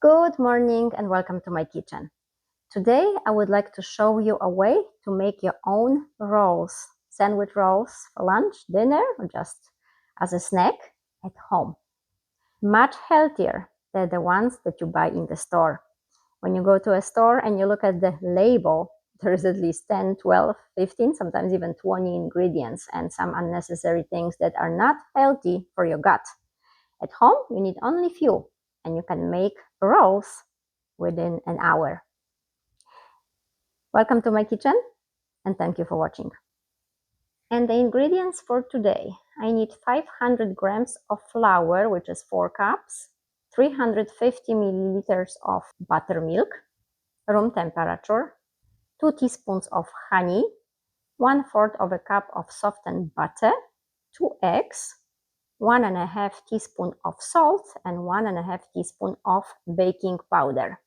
Good morning and welcome to my kitchen. Today I would like to show you a way to make your own rolls, sandwich rolls for lunch, dinner, or just as a snack at home. Much healthier than the ones that you buy in the store. When you go to a store and you look at the label, there's at least 10, 12, 15, sometimes even 20 ingredients and some unnecessary things that are not healthy for your gut. At home, you need only few and you can make rolls within an hour. Welcome to my kitchen and thank you for watching. And the ingredients for today, I need 500 grams of flour, which is 4 cups, 350 milliliters of buttermilk, room temperature, 2 teaspoons of honey, 1/4 of a cup of softened butter, 2 eggs, 1.5 teaspoon of salt, and 1.5 teaspoon of baking powder.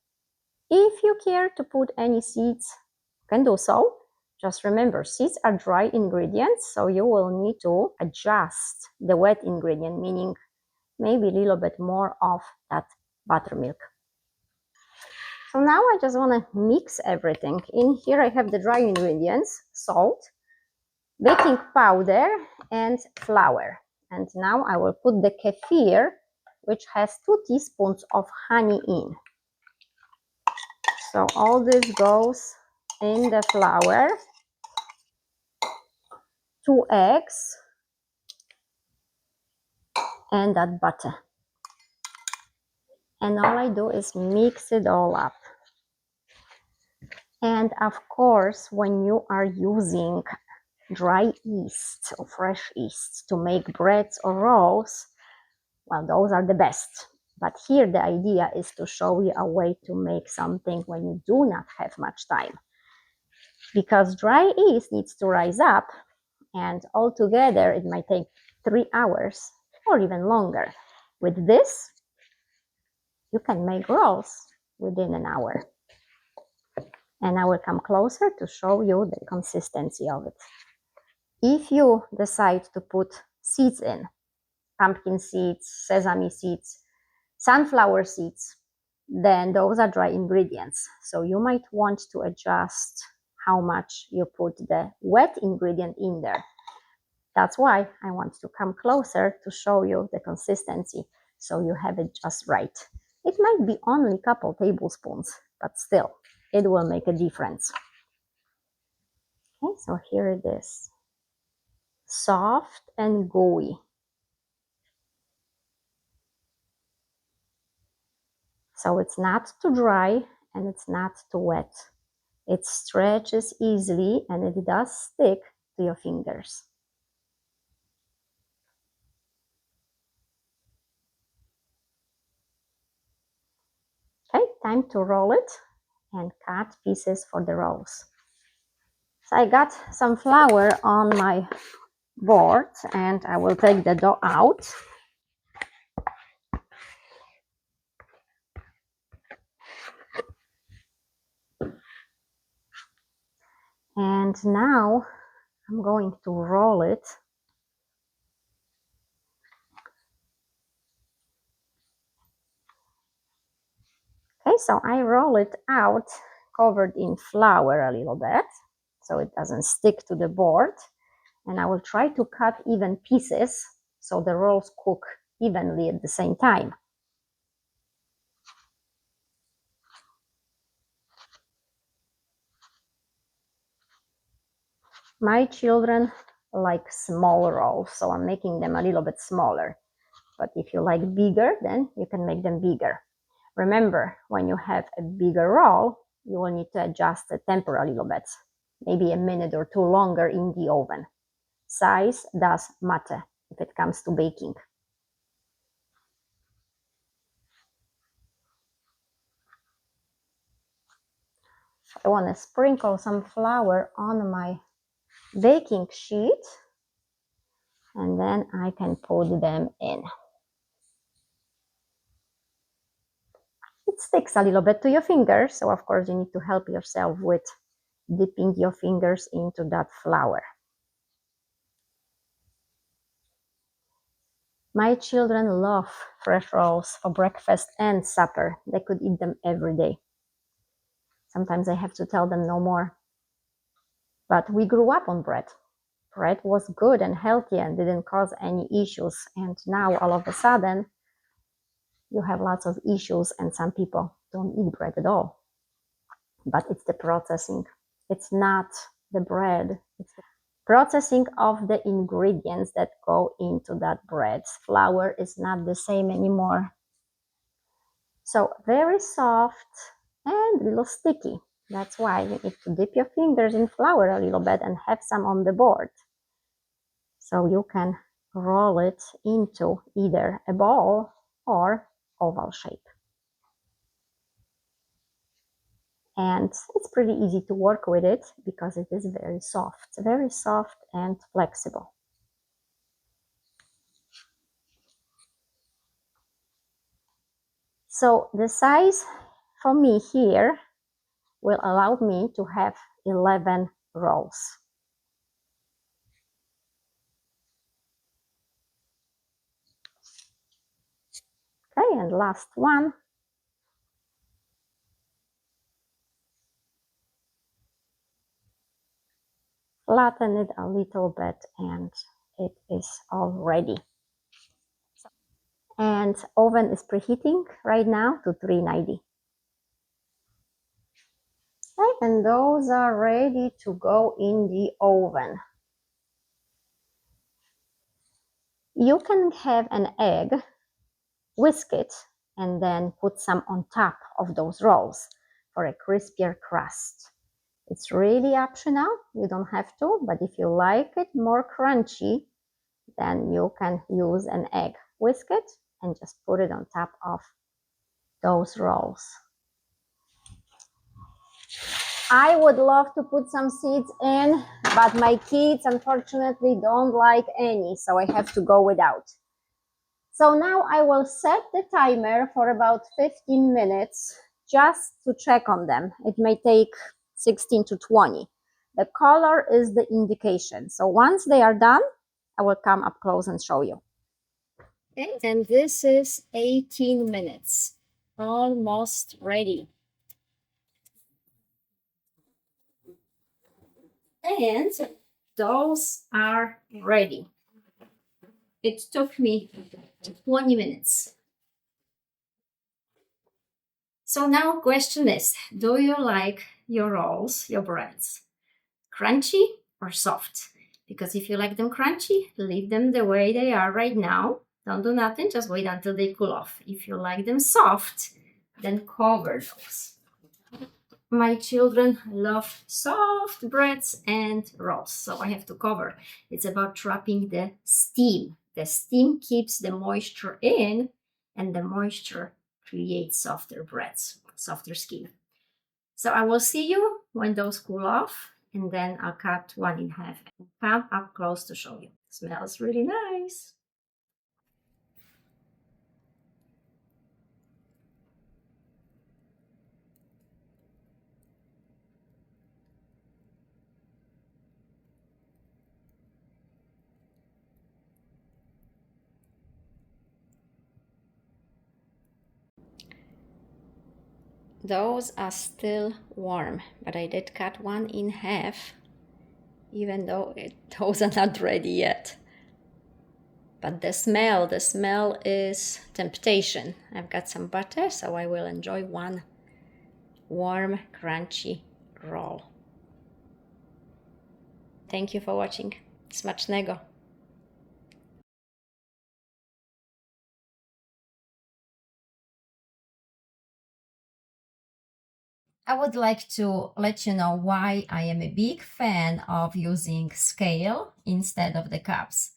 If you care to put any seeds, you can do so. Just remember, seeds are dry ingredients, so you will need to adjust the wet ingredient, meaning maybe a little bit more of that buttermilk. So now I just want to mix everything. In here I have the dry ingredients, salt, baking powder, and flour. And now I will put the kefir, which has 2 teaspoons of honey in. So all this goes in the flour, 2 eggs, and that butter. And all I do is mix it all up. And of course, when you are using dry yeast or fresh yeast to make breads or rolls, well, those are the best. But here the idea is to show you a way to make something when you do not have much time. Because dry yeast needs to rise up, and altogether it might take 3 hours or even longer. With this, you can make rolls within an hour. And I will come closer to show you the consistency of it. If you decide to put seeds in, pumpkin seeds, sesame seeds, sunflower seeds, then those are dry ingredients. So you might want to adjust how much you put the wet ingredient in there. That's why I want to come closer to show you the consistency so you have it just right. It might be only a couple tablespoons, but still, it will make a difference. Okay, so here it is. Soft and gooey. So it's not too dry and it's not too wet. It stretches easily and it does stick to your fingers. Okay, time to roll it and cut pieces for the rolls. So I got some flour on my board and I will take the dough out. And now I'm going to roll it. Okay, so I roll it out covered in flour a little bit so it doesn't stick to the board. And I will try to cut even pieces so the rolls cook evenly at the same time. My children like small rolls, so I'm making them a little bit smaller. But if you like bigger, then you can make them bigger. Remember, when you have a bigger roll, you will need to adjust the temper a little bit, maybe a minute or two longer in the oven. Size does matter if it comes to baking. I want to sprinkle some flour on my baking sheet and then I can put them in. It sticks a little bit to your fingers, so of course you need to help yourself with dipping your fingers into that flour. My children love fresh rolls for breakfast and supper. They could eat them every day. Sometimes I have to tell them no more. But we grew up on bread. Bread was good and healthy and didn't cause any issues. And now all of a sudden, you have lots of issues and some people don't eat bread at all. But it's the processing. It's not the bread. It's the processing of the ingredients that go into that bread. Flour is not the same anymore. So very soft and a little sticky. That's why you need to dip your fingers in flour a little bit and have some on the board. So you can roll it into either a ball or oval shape. And it's pretty easy to work with it because it is very soft and flexible. So the size for me here will allow me to have 11 rolls. Okay, and last one. Flatten it a little bit and it is all ready. And oven is preheating right now to 390. Okay, and those are ready to go in the oven. You can have an egg, whisk it, and then put some on top of those rolls for a crispier crust. It's really optional. You don't have to, but if you like it more crunchy, then you can use an egg. Whisk it and just put it on top of those rolls. I would love to put some seeds in, but my kids unfortunately don't like any, so I have to go without. So now I will set the timer for about 15 minutes just to check on them. It may take 16 to 20. The color is the indication. So once they are done, I will come up close and show you. Okay, and this is 18 minutes, almost ready. And those are ready. It took me 20 minutes. So now question is, do you like your rolls, your breads, crunchy or soft? Because if you like them crunchy, leave them the way they are right now. Don't do nothing, just wait until they cool off. If you like them soft, then cover those. My children love soft breads and rolls, so I have to cover. It's about trapping the steam. The steam keeps the moisture in, and the moisture creates softer breads, softer skin. So I will see you when those cool off, and then I'll cut one in half and come up close to show you. Smells really nice. Those are still warm, but I did cut one in half, even though those are not ready yet. But the smell is temptation. I've got some butter, so I will enjoy one warm, crunchy roll. Thank you for watching. Smacznego. I would like to let you know why I am a big fan of using scale instead of the cups.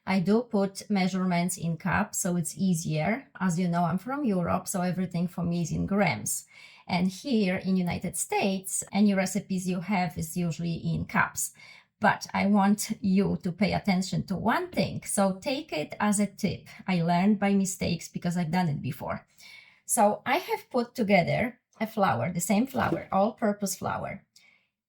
I do put measurements in cups, so it's easier. As you know, I'm from Europe, so everything for me is in grams. And here in United States, any recipes you have is usually in cups. But I want you to pay attention to one thing. So take it as a tip. I learned by mistakes because I've done it before. So I have put together a flour, the same flour, all-purpose flour,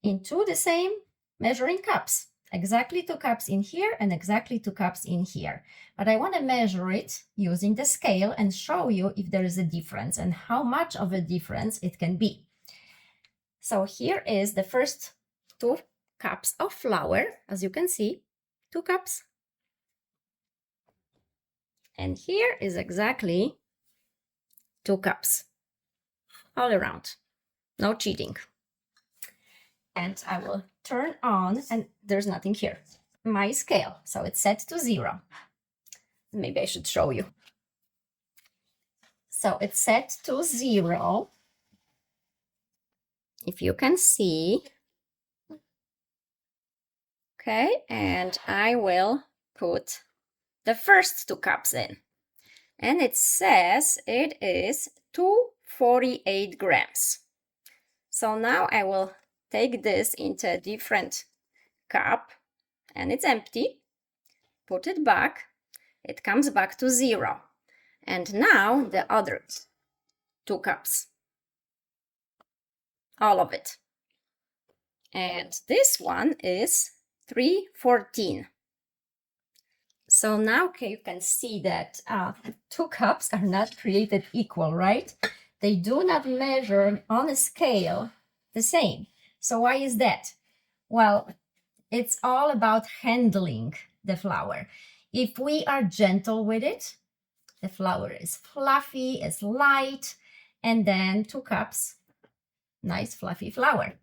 into the same measuring cups. exactly 2 cups in here and exactly 2 cups in here. But I want to measure it using the scale and show you if there is a difference and how much of a difference it can be. So here is the first 2 cups of flour, as you can see, 2 cups. And here is exactly 2 cups, all around, no cheating. And I will turn on, and there's nothing here, my scale. So it's set to 0. Maybe I should show you. So it's set to 0. If you can see. Okay, and I will put the first 2 cups in. And it says it is 248 grams. So now I will take this into a different cup, and it's empty. Put it back. It comes back to 0. And now the other 2 cups. All of it. And this one is 314. So now you can see that 2 cups are not created equal, right? They do not measure on a scale the same. So why is that? Well, it's all about handling the flour. If we are gentle with it, the flour is fluffy, it's light, and then 2 cups, nice fluffy flour.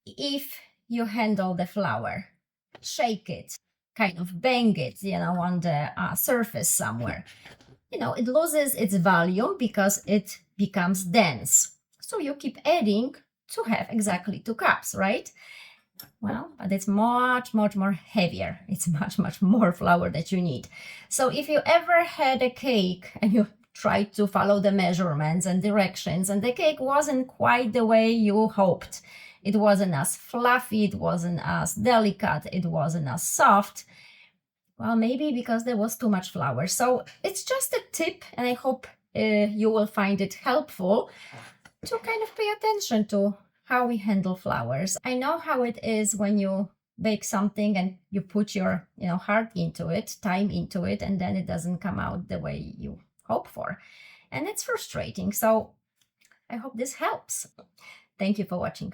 If you handle the flour, shake it, kind of bang it, on the surface somewhere, it loses its volume because it becomes dense. So you keep adding to have exactly 2 cups, right? Well, but it's much, much more heavier. It's much, much more flour that you need. So if you ever had a cake and you tried to follow the measurements and directions and the cake wasn't quite the way you hoped, it wasn't as fluffy, it wasn't as delicate, it wasn't as soft, well, maybe because there was too much flour. So it's just a tip, and I hope you will find it helpful to kind of pay attention to how we handle flours. I know how it is when you bake something and you put your heart into it, time into it, and then it doesn't come out the way you hope for. And it's frustrating. So I hope this helps. Thank you for watching.